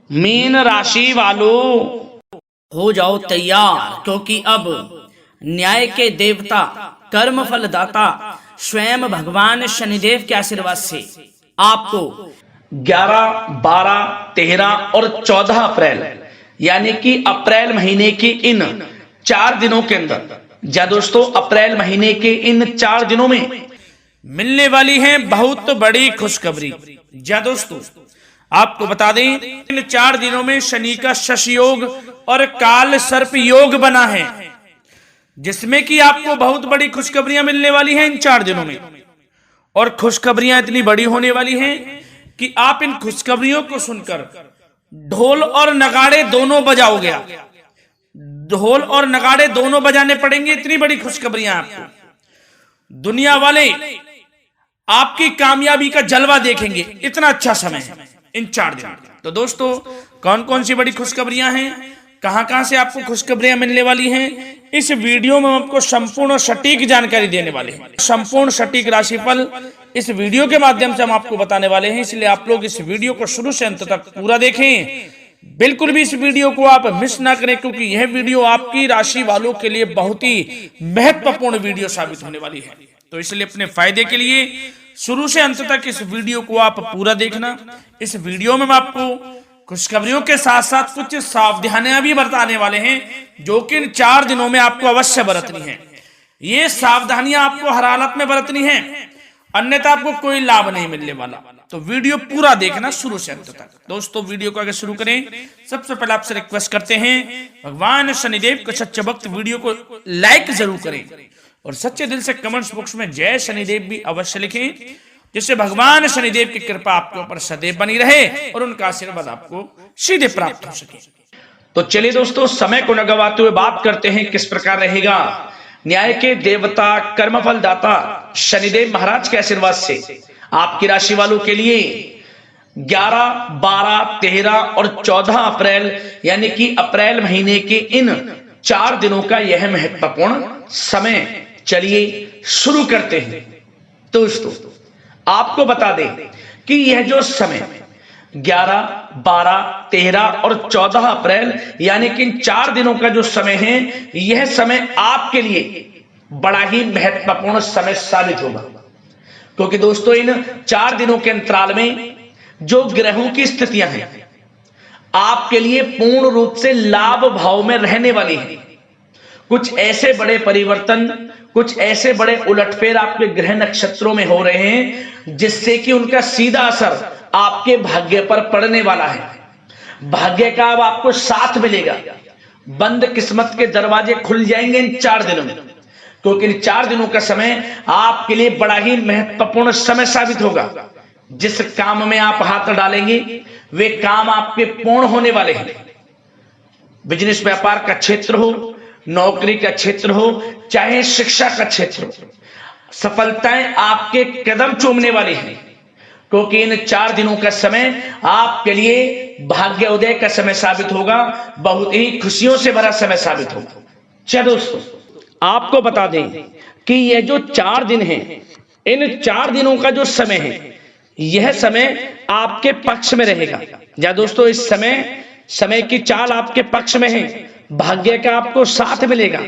Mean राशि वालों हो जाओ तैयार, क्योंकि अब न्याय के देवता, कर्म फल दाता स्वयं भगवान शनिदेव के आशीर्वाद से आपको 11, 12, 13 और 14 अप्रैल यानी कि अप्रैल महीने के इन 4 दिनों के अंदर, या दोस्तों अप्रैल महीने के इन 4 दिनों में मिलने वाली है बहुत बड़ी खुशखबरी। या दोस्तों आपको बता दें, इन 4 दिनों में शनि का शश योग और काल सर्प योग बना है, जिसमें कि आपको बहुत बड़ी खुशखबरियां मिलने वाली हैं इन 4 दिनों में। और खुशखबरियां इतनी बड़ी होने वाली हैं कि आप इन खुशखबरियों को सुनकर ढोल और नगाड़े दोनों बजाओगे। ढोल और नगाड़े दोनों बजाने पड़ेंगे, इतनी बड़ी खुशखबरियां आपको। दुनिया वाले आपकी कामयाबी का जलवा देखेंगे, इतना अच्छा समय है इन 4 दिनों। तो दोस्तों कौन कौन सी बड़ी खुशखबरियां हैं, कहां से आपको खुशखबरियां मिलने वाली हैं, इस वीडियो में हम आपको संपूर्ण सटीक जानकारी देने वाले हैं। संपूर्ण सटीक राशिफल इस वीडियो के माध्यम से हम आपको बताने वाले हैं, इसलिए आप लोग इस वीडियो को शुरू से अंत तक पूरा देखें। बिल्कुल भी इस वीडियो को आप मिस ना करें, क्योंकि यह वीडियो आपकी राशि वालों के लिए बहुत ही महत्वपूर्ण वीडियो साबित होने वाली है। तो इसलिए अपने फायदे के लिए शुरू से अंत तक इस वीडियो को आप पूरा देखना। इस वीडियो में हम आपको खुशखबरियों के साथ साथ कुछ सावधानियां भी बरताने वाले हैं, जो कि इन 4 दिनों में आपको अवश्य बरतनी है। ये सावधानियां आपको हर हालत में बरतनी है, अन्यथा आपको कोई लाभ नहीं मिलने वाला। तो वीडियो पूरा देखना शुरू से अंत तक। दोस्तों वीडियो को आगे शुरू करें, सबसे पहले आपसे रिक्वेस्ट करते हैं, भगवान शनिदेव के सच्चे भक्त वीडियो को लाइक जरूर करें और सच्चे दिल से कमेंट्स बॉक्स में जय शनिदेव भी अवश्य लिखें, जिससे भगवान शनिदेव की कृपा आपके ऊपर सदैव बनी रहे और उनका आशीर्वाद आपको सीधे प्राप्त हो सके। तो चलिए दोस्तों समय को न गवाते हुए बात करते हैं किस प्रकार रहेगा न्याय के देवता, कर्मफल दाता शनिदेव महाराज के आशीर्वाद से आपकी राशि वालों के लिए 11, 12, 13 और 14 अप्रैल यानी कि अप्रैल महीने के इन 4 दिनों का यह महत्वपूर्ण समय। चलिए शुरू करते हैं। दोस्तों आपको बता दें कि यह जो समय 11, 12, 13 और 14 अप्रैल यानी कि इन 4 दिनों का जो समय है, यह समय आपके लिए बड़ा ही महत्वपूर्ण समय साबित होगा, क्योंकि दोस्तों इन 4 दिनों के अंतराल में जो ग्रहों की स्थितियां हैं आपके लिए पूर्ण रूप से लाभ भाव में रहने वाली है। कुछ ऐसे बड़े परिवर्तन, कुछ ऐसे बड़े उलटफेर आपके ग्रह नक्षत्रों में हो रहे हैं, जिससे कि उनका सीधा असर आपके भाग्य पर पड़ने वाला है। भाग्य का अब आपको साथ मिलेगा, बंद किस्मत के दरवाजे खुल जाएंगे इन 4 दिनों में, क्योंकि इन 4 दिनों का समय आपके लिए बड़ा ही महत्वपूर्ण समय साबित होगा। जिस काम में आप हाथ डालेंगे वे काम आपके पूर्ण होने वाले हैं। बिजनेस व्यापार का क्षेत्र हो, नौकरी का क्षेत्र हो, चाहे शिक्षा का क्षेत्र हो, सफलताएं आपके कदम चूमने वाली हैं, क्योंकि इन 4 दिनों का समय आपके लिए भाग्य उदय का समय साबित होगा, बहुत ही खुशियों से भरा समय साबित होगा। चलो दोस्तों आपको बता दें कि यह जो 4 दिन हैं, इन 4 दिनों का जो समय है, यह समय आपके पक्ष में रहेगा। या दोस्तों इस समय की चाल आपके पक्ष में है, भाग्य का आपको साथ मिलेगा।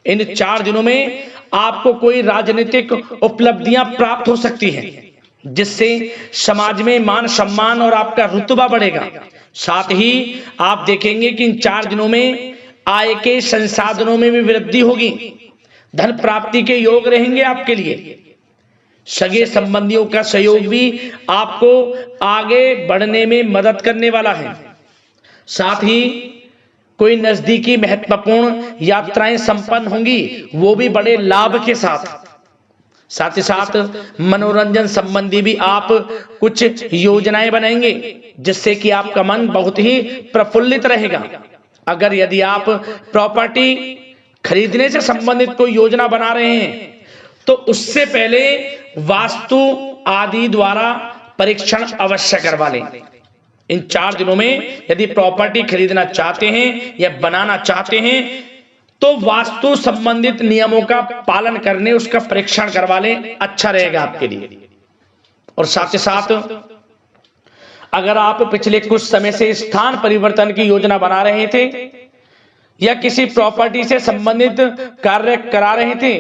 इन 4 दिनों में आपको कोई राजनीतिक उपलब्धियां प्राप्त हो सकती हैं, जिससे समाज में मान सम्मान और आपका रुतबा बढ़ेगा। साथ ही आप देखेंगे कि इन 4 दिनों में आय के संसाधनों में भी वृद्धि होगी, धन प्राप्ति के योग रहेंगे आपके लिए। सगे संबंधियों का सहयोग भी आपको आगे बढ़ने में मदद करने वाला है। साथ ही कोई नजदीकी महत्वपूर्ण यात्राएं संपन्न होंगी, वो भी बड़े लाभ के साथ। साथ ही साथ मनोरंजन संबंधी भी आप कुछ योजनाएं बनाएंगे, जिससे कि आपका मन बहुत ही प्रफुल्लित रहेगा। अगर यदि आप प्रॉपर्टी खरीदने से संबंधित कोई योजना बना रहे हैं, तो उससे पहले वास्तु आदि द्वारा परीक्षण अवश्य करवा लें। इन 4 दिनों में यदि प्रॉपर्टी खरीदना चाहते हैं या बनाना चाहते हैं, तो वास्तु संबंधित नियमों का पालन करने उसका परीक्षण करवा लें, अच्छा रहेगा आपके लिए। और साथ ही साथ अगर आप पिछले कुछ समय से स्थान परिवर्तन की योजना बना रहे थे या किसी प्रॉपर्टी से संबंधित कार्य करा रहे थे,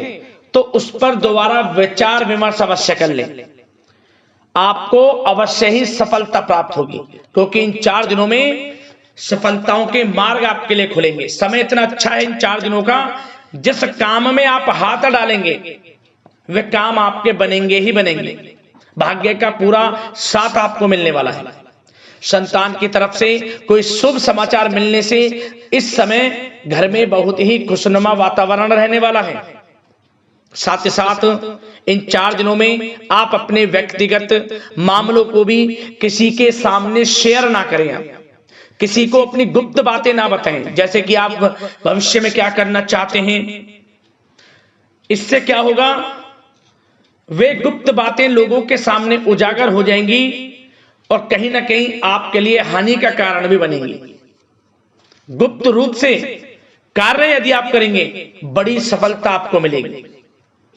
तो उस पर दोबारा विचार विमर्श अवश्य कर लें। आपको अवश्य ही सफलता प्राप्त होगी, क्योंकि इन 4 दिनों में सफलताओं के मार्ग आपके लिए खुलेंगे। समय इतना अच्छा है इन 4 दिनों का, जिस काम में आप हाथ डालेंगे वे काम आपके बनेंगे ही बनेंगे। भाग्य का पूरा साथ आपको मिलने वाला है। संतान की तरफ से कोई शुभ समाचार मिलने से इस समय घर में बहुत ही खुशनुमा वातावरण रहने वाला है। साथ ही साथ इन 4 दिनों में आप अपने व्यक्तिगत मामलों को भी किसी के सामने शेयर ना करें। किसी को अपनी गुप्त बातें ना बताएं, जैसे कि आप भविष्य में क्या करना चाहते हैं। इससे क्या होगा, वे गुप्त बातें लोगों के सामने उजागर हो जाएंगी और कहीं ना कहीं आपके लिए हानि का कारण भी बनेंगी। गुप्त रूप से कार्य यदि आप करेंगे, बड़ी सफलता आपको मिलेगी।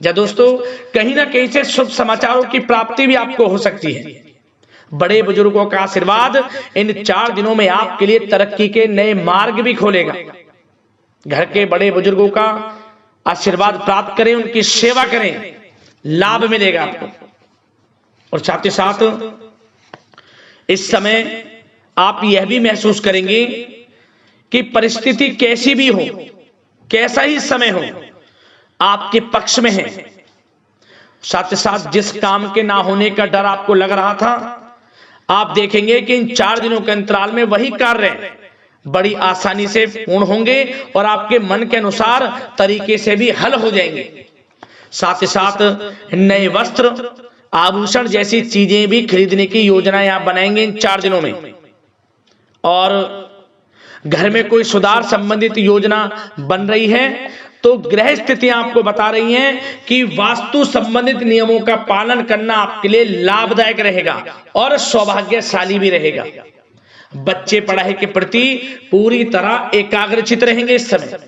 या दोस्तों, कहीं ना कहीं से शुभ समाचारों की प्राप्ति भी आपको हो सकती है। बड़े बुजुर्गों का आशीर्वाद इन 4 दिनों में आपके लिए तरक्की के नए मार्ग भी खोलेगा। घर के बड़े बुजुर्गों का आशीर्वाद प्राप्त करें, उनकी सेवा करें, लाभ मिलेगा आपको। और साथ ही साथ इस समय आप यह भी महसूस करेंगे कि परिस्थिति कैसी भी हो, कैसा ही समय हो, आपके पक्ष में है। साथ ही साथ जिस काम के ना होने का डर आपको लग रहा था, आप देखेंगे कि इन 4 दिनों के अंतराल में वही कार्य बड़ी आसानी से पूर्ण होंगे और आपके मन के अनुसार तरीके से भी हल हो जाएंगे। साथ ही साथ नए वस्त्र, आभूषण जैसी चीजें भी खरीदने की योजनाएं आप बनाएंगे इन 4 दिनों में। और घर में कोई सुधार संबंधित योजना बन रही है तो ग्रह स्थितियां आपको बता रही हैं कि वास्तु संबंधित नियमों का पालन करना आपके लिए लाभदायक रहेगा और सौभाग्यशाली भी रहेगा। बच्चे पढ़ाई के प्रति पूरी तरह एकाग्रचित रहेंगे इस समय,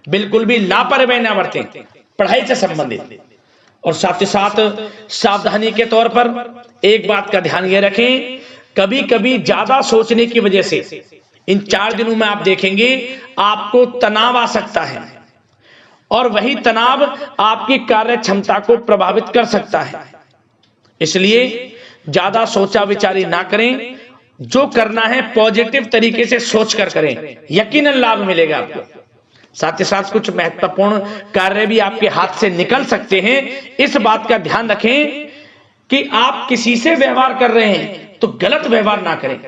बिल्कुल भी लापरवाही ना बरतें पढ़ाई से संबंधित। और साथ ही साथ सावधानी के तौर पर एक बात का ध्यान ये रखें, कभी कभी ज्यादा सोचने की वजह से इन 4 दिनों में आप देखेंगे आपको तनाव आ सकता है और वही तनाव आपकी कार्य क्षमता को प्रभावित कर सकता है। इसलिए ज्यादा सोचा विचारी ना करें, जो करना है पॉजिटिव तरीके से सोचकर करें, यकीनन लाभ मिलेगा आपको। साथ ही साथ कुछ महत्वपूर्ण कार्य भी आपके हाथ से निकल सकते हैं। इस बात का ध्यान रखें कि आप किसी से व्यवहार कर रहे हैं तो गलत व्यवहार ना करें,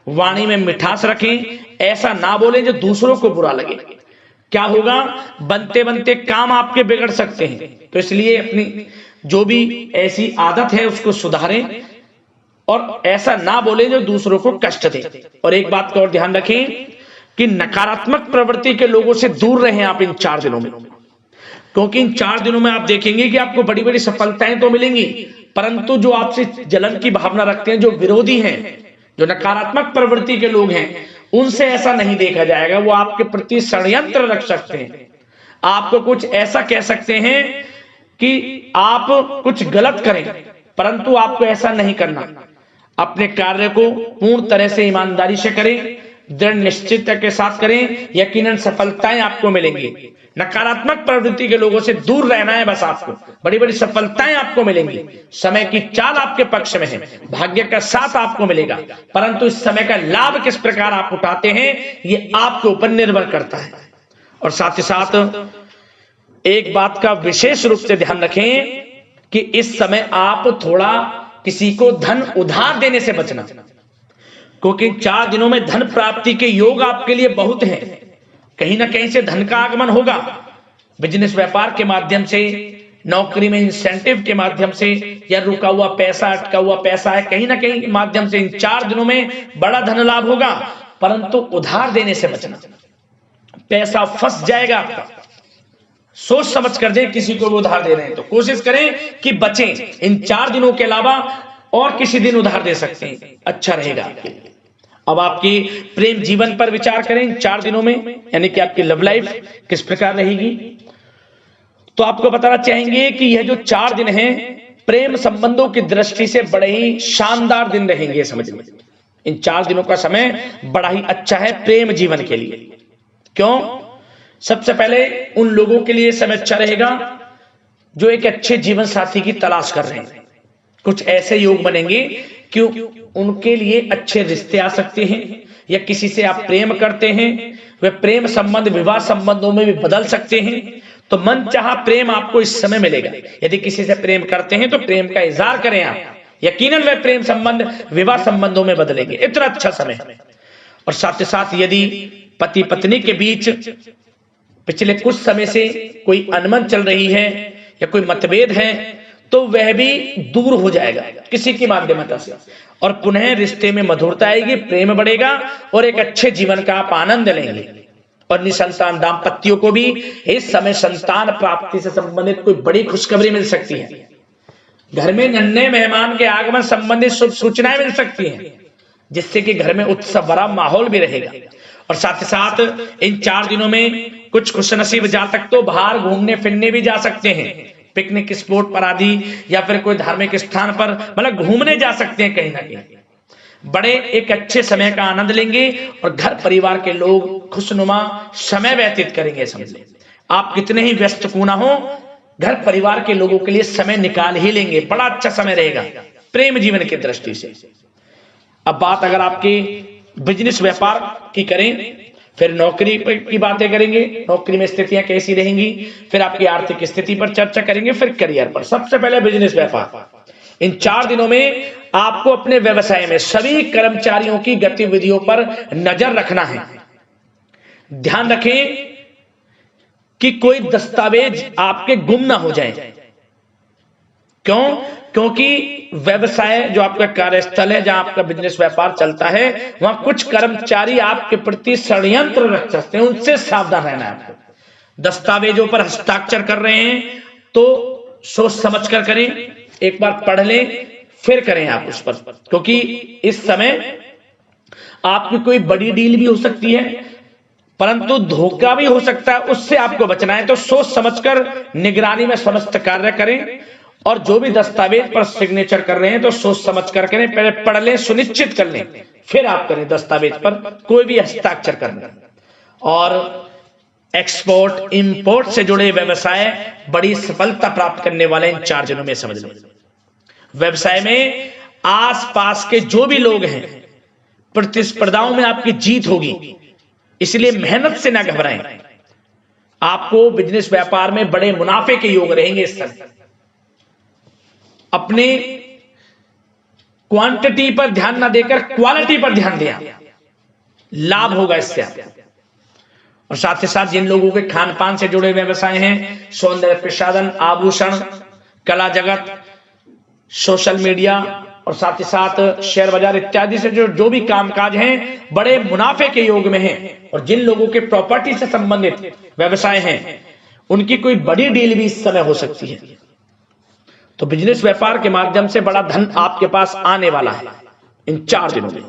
वाणी में मिठास रखें, ऐसा ना बोलें जो दूसरों को बुरा लगे। क्या होगा, बनते बनते काम आपके बिगड़ सकते हैं। तो इसलिए अपनी जो भी ऐसी आदत है उसको सुधारें और ऐसा ना बोलें जो दूसरों को कष्ट दे। और एक बात का और ध्यान रखें कि नकारात्मक प्रवृत्ति के लोगों से दूर रहें आप इन 4 दिनों में, क्योंकि इन 4 दिनों में आप देखेंगे कि आपको बड़ी बड़ी सफलताएं तो मिलेंगी, परंतु जो आपसे जलन की भावना रखते हैं, जो विरोधी हैं, जो नकारात्मक प्रवृत्ति के लोग हैं, उनसे ऐसा नहीं देखा जाएगा। वो आपके प्रति षड्यंत्र रख सकते हैं, आपको कुछ ऐसा कह सकते हैं कि आप कुछ गलत करें, परंतु आपको ऐसा नहीं करना। अपने कार्य को पूर्ण तरह से ईमानदारी से करें, दृढ़ निश्चितता के साथ करें, यकीनन सफलताएं आपको मिलेंगी। नकारात्मक प्रवृत्ति के लोगों से दूर रहना है बस, आपको बड़ी बड़ी सफलताएं आपको मिलेंगी। समय की चाल आपके पक्ष में है, भाग्य का साथ आपको मिलेगा, परंतु इस समय का लाभ किस प्रकार आप उठाते हैं ये आपके ऊपर निर्भर करता है। और साथ ही साथ एक बात का विशेष रूप से ध्यान रखें कि इस समय आप थोड़ा किसी को धन उधार देने से बचना, क्योंकि 4 दिनों में धन प्राप्ति के योग आपके लिए बहुत हैं। कहीं ना कहीं से धन का आगमन होगा, बिजनेस व्यापार के माध्यम से, नौकरी में इंसेंटिव के माध्यम से, या रुका हुआ पैसा, अटका हुआ पैसा है, कहीं ना कहीं माध्यम से इन 4 दिनों में बड़ा धन लाभ होगा। परंतु उधार देने से बचना, पैसा फंस जाएगा आपका। सोच समझ कर दे, किसी को भी उधार दे रहे हैं तो कोशिश करें कि बचें। इन 4 दिनों के अलावा और किसी दिन उधार दे सकते हैं, अच्छा रहेगा आपके लिए। अब आपकी प्रेम जीवन पर विचार करें इन 4 दिनों में, यानी कि आपकी लव लाइफ किस प्रकार रहेगी। तो आपको बताना चाहेंगे कि यह जो 4 दिन हैं प्रेम संबंधों की दृष्टि से बड़े ही शानदार दिन रहेंगे। समझ में इन 4 दिनों का समय बड़ा ही अच्छा है प्रेम जीवन के लिए। क्यों? सबसे पहले उन लोगों के लिए समय अच्छा रहेगा जो एक अच्छे जीवन साथी की तलाश कर रहे हैं। कुछ ऐसे योग बनेंगे कि उनके लिए अच्छे रिश्ते आ सकते हैं, या किसी से आप प्रेम करते हैं, वे प्रेम संबंध विवाह संबंधों में भी बदल सकते हैं। तो मन चाहा प्रेम आपको इस समय मिलेगा। यदि किसी से प्रेम करते हैं तो प्रेम का इजहार करें आप, यकीनन वे प्रेम संबंध विवाह संबंधों में बदलेंगे। इतना अच्छा समय। और साथ ही साथ यदि पति पत्नी के बीच पिछले कुछ समय से कोई अनबन चल रही है या कोई मतभेद है तो वह भी दूर हो जाएगा किसी की माध्यमता से, और पुनः रिश्ते में मधुरता आएगी, प्रेम बढ़ेगा और एक अच्छे जीवन का आप आनंद लेंगे। और निसंतान दाम्पत्यों को भी इस समय संतान प्राप्ति से संबंधित कोई बड़ी खुशखबरी मिल सकती है। घर में नन्हे मेहमान के आगमन संबंधित शुभ सूचनाएं मिल सकती हैं, जिससे कि घर में उत्सव भरा माहौल भी रहेगा। और साथ ही साथ इन 4 दिनों में कुछ खुशनसीब जातक तो बाहर घूमने फिरने भी जा सकते हैं, पिकनिक स्पॉट पर आदि, या फिर कोई धार्मिक स्थान पर मतलब घूमने जा सकते हैं कहीं ना कहीं। बड़े एक अच्छे समय का आनंद लेंगे और घर परिवार के लोग खुशनुमा समय व्यतीत करेंगे। समझ लें आप कितने ही व्यस्त क्यों ना हो, घर परिवार के लोगों के लिए समय निकाल ही लेंगे। बड़ा अच्छा समय रहेगा प्रेम जीवन की दृष्टि से। अब बात अगर आपकी बिजनेस व्यापार की करें, फिर नौकरी की बातें करेंगे, नौकरी में स्थितियां कैसी रहेंगी, फिर आपकी आर्थिक स्थिति पर चर्चा करेंगे, फिर करियर पर। सबसे पहले बिजनेस व्यापार। इन 4 दिनों में आपको अपने व्यवसाय में सभी कर्मचारियों की गतिविधियों पर नजर रखना है। ध्यान रखें कि कोई दस्तावेज आपके गुम ना हो जाए। क्यों? क्योंकि व्यवसाय जो आपका कार्यस्थल है, जहां आपका बिजनेस व्यापार चलता है, वहां कुछ कर्मचारी आपके प्रति षड्यंत्र रच सकते हैं, उनसे सावधान रहना है आपको। दस्तावेजों पर हस्ताक्षर कर रहे हैं तो सोच समझ कर करें, एक बार पढ़ लें फिर करें आप उस पर, क्योंकि इस समय आपकी कोई बड़ी डील भी हो सकती है, परंतु धोखा भी हो सकता है, उससे आपको बचना है। तो सोच समझकर निगरानी में समस्त कार्य करें, और जो भी दस्तावेज पर सिग्नेचर कर रहे हैं तो सोच समझ कर करें, पहले पढ़ लें, सुनिश्चित कर लें, फिर आप करें दस्तावेज पर कोई भी हस्ताक्षर करना। और एक्सपोर्ट इंपोर्ट से जुड़े व्यवसाय बड़ी सफलता प्राप्त करने वाले इन 4 दिनों में। समझ लें व्यवसाय में आसपास के जो भी लोग हैं, प्रतिस्पर्धाओं में आपकी जीत होगी, इसलिए मेहनत से ना घबराएं। आपको बिजनेस व्यापार में बड़े मुनाफे के योग रहेंगे इस समय। अपने क्वांटिटी पर ध्यान ना देकर क्वालिटी पर ध्यान दिया, लाभ होगा इससे आपको। और साथ ही साथ जिन लोगों के खान पान से जुड़े व्यवसाय हैं, सौंदर्य प्रसाधन, आभूषण, कला जगत, सोशल मीडिया और साथ ही साथ शेयर बाजार इत्यादि से जो भी कामकाज हैं, बड़े मुनाफे के योग में हैं। और जिन लोगों के प्रॉपर्टी से संबंधित व्यवसाय हैं, उनकी कोई बड़ी डील भी इस समय हो सकती है। तो बिजनेस व्यापार के माध्यम से बड़ा धन आपके पास आने वाला है इन 4 दिनों में।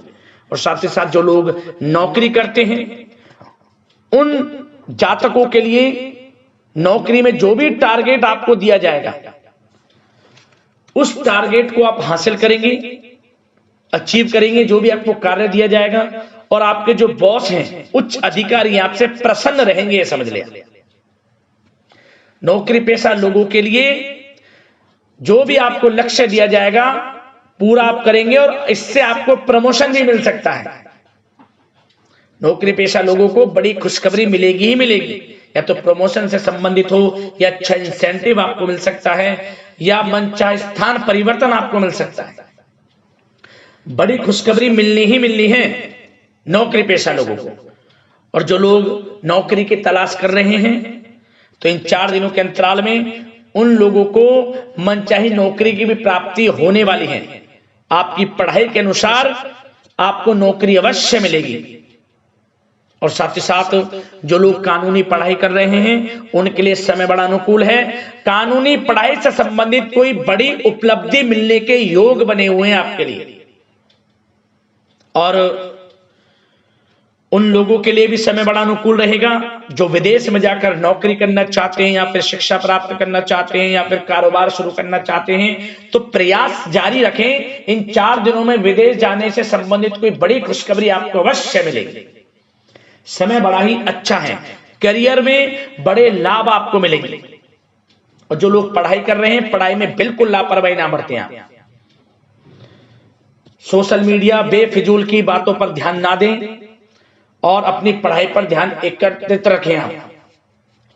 और साथ ही साथ जो लोग नौकरी करते हैं, उन जातकों के लिए नौकरी में जो भी टारगेट आपको दिया जाएगा, उस टारगेट को आप हासिल करेंगे, अचीव करेंगे। जो भी आपको कार्य दिया जाएगा, और आपके जो बॉस हैं, उच्च अधिकारी आपसे प्रसन्न रहेंगे, ये समझ लिया। नौकरी पेशा लोगों के लिए जो भी आपको लक्ष्य दिया जाएगा पूरा आप करेंगे, और इससे आपको प्रमोशन भी मिल सकता है। नौकरी पेशा लोगों को बड़ी खुशखबरी मिलेगी ही मिलेगी, या तो प्रमोशन से संबंधित हो, या अच्छा इंसेंटिव आपको मिल सकता है, या मनचाहे स्थान परिवर्तन आपको मिल सकता है। बड़ी खुशखबरी मिलनी ही मिलनी है नौकरी पेशा लोगों को। और जो लोग नौकरी की तलाश कर रहे हैं, तो इन 4 दिनों के अंतराल में उन लोगों को मनचाही नौकरी की भी प्राप्ति होने वाली है। आपकी पढ़ाई के अनुसार आपको नौकरी अवश्य मिलेगी। और साथ ही साथ जो लोग कानूनी पढ़ाई कर रहे हैं, उनके लिए समय बड़ा अनुकूल है। कानूनी पढ़ाई से संबंधित कोई बड़ी उपलब्धि मिलने के योग बने हुए हैं आपके लिए। और उन लोगों के लिए भी समय बड़ा अनुकूल रहेगा जो विदेश में जाकर नौकरी करना चाहते हैं या फिर शिक्षा प्राप्त करना चाहते हैं या फिर कारोबार शुरू करना चाहते हैं, तो प्रयास जारी रखें। इन 4 दिनों में विदेश जाने से संबंधित कोई बड़ी खुशखबरी आपको अवश्य मिलेगी। समय बड़ा ही अच्छा है, करियर में बड़े लाभ आपको मिलेंगे। और जो लोग पढ़ाई कर रहे हैं, पढ़ाई में बिल्कुल लापरवाही ना बरतें आप। सोशल मीडिया बेफिजूल की बातों पर ध्यान ना दें और अपनी पढ़ाई पर ध्यान एकत्रित रखें आप।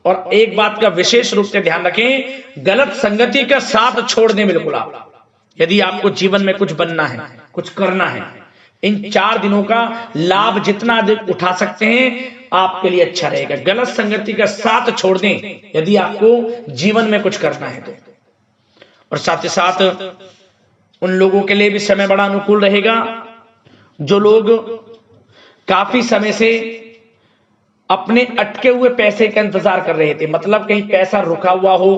और एक बात का विशेष रूप से ध्यान रखें, गलत संगति का साथ छोड़ दें बिल्कुल आप। यदि आपको जीवन में कुछ बनना है, कुछ करना है, इन 4 दिनों का लाभ जितना अधिक उठा सकते हैं आपके लिए अच्छा रहेगा। गलत संगति का साथ छोड़ दें यदि आपको जीवन में कुछ करना है तो। और साथ ही साथ उन लोगों के लिए भी समय बड़ा अनुकूल रहेगा जो लोग काफी समय से अपने अटके हुए पैसे का इंतजार कर रहे थे। मतलब कहीं पैसा रुका हुआ हो,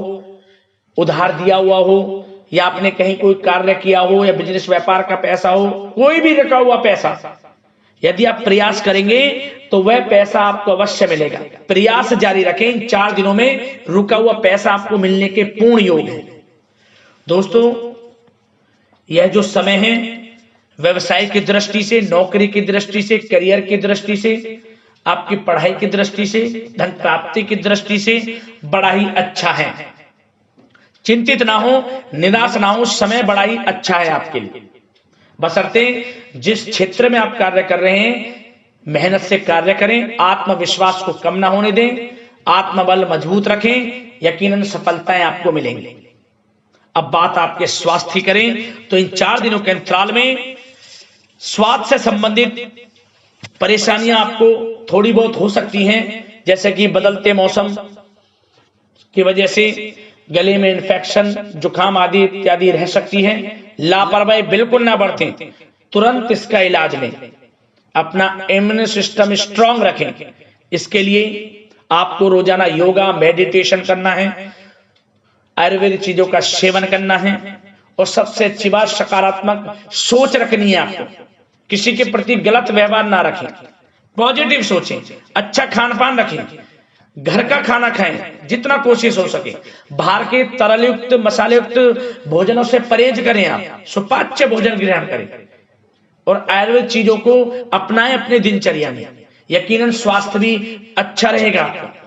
उधार दिया हुआ हो, या आपने कहीं कोई कार्य किया हो, या बिजनेस व्यापार का पैसा हो, कोई भी रुका हुआ पैसा, यदि आप प्रयास करेंगे तो वह पैसा आपको अवश्य मिलेगा। प्रयास जारी रखें, इन 4 दिनों में रुका हुआ पैसा आपको मिलने के पूर्ण योग है। दोस्तों, यह जो समय है व्यवसाय की दृष्टि से, नौकरी की दृष्टि से, करियर की दृष्टि से, आपकी पढ़ाई की दृष्टि से, धन प्राप्ति की दृष्टि से बड़ा ही अच्छा है। चिंतित ना हो, निराश ना हो, समय बड़ा ही अच्छा है आपके लिए। बशर्ते जिस क्षेत्र में आप कार्य कर रहे हैं मेहनत से कार्य करें, आत्मविश्वास को कम ना होने दें, आत्मबल मजबूत रखें, यकीनन सफलताएं आपको मिलेंगी। अब बात आपके स्वास्थ्य की करें तो इन 4 दिनों के अंतराल में स्वास्थ्य से संबंधित परेशानियां आपको थोड़ी बहुत हो सकती हैं, जैसे कि बदलते मौसम की वजह से गले में इन्फेक्शन, जुकाम आदि इत्यादि रह सकती है। लापरवाही बिल्कुल ना बरतें, तुरंत इसका इलाज लें। अपना इम्यून सिस्टम स्ट्रांग रखें। इसके लिए आपको रोजाना योगा, मेडिटेशन करना है, आयुर्वेदिक चीजों का सेवन करना है, और सबसे अच्छी बात सकारात्मक सोच रखनी है आपको। किसी के प्रति गलत व्यवहार ना रखें, पॉजिटिव सोचें, अच्छा खान पान रखें, घर का खाना खाएं जितना कोशिश हो सके, बाहर के तरलयुक्त मसालेयुक्त भोजनों से परहेज करें, आप सुपाच्य भोजन ग्रहण करें और आयुर्वेद चीजों को अपनाएं अपने दिनचर्या में। यकीनन स्वास्थ्य भी अच्छा रहेगा आपका।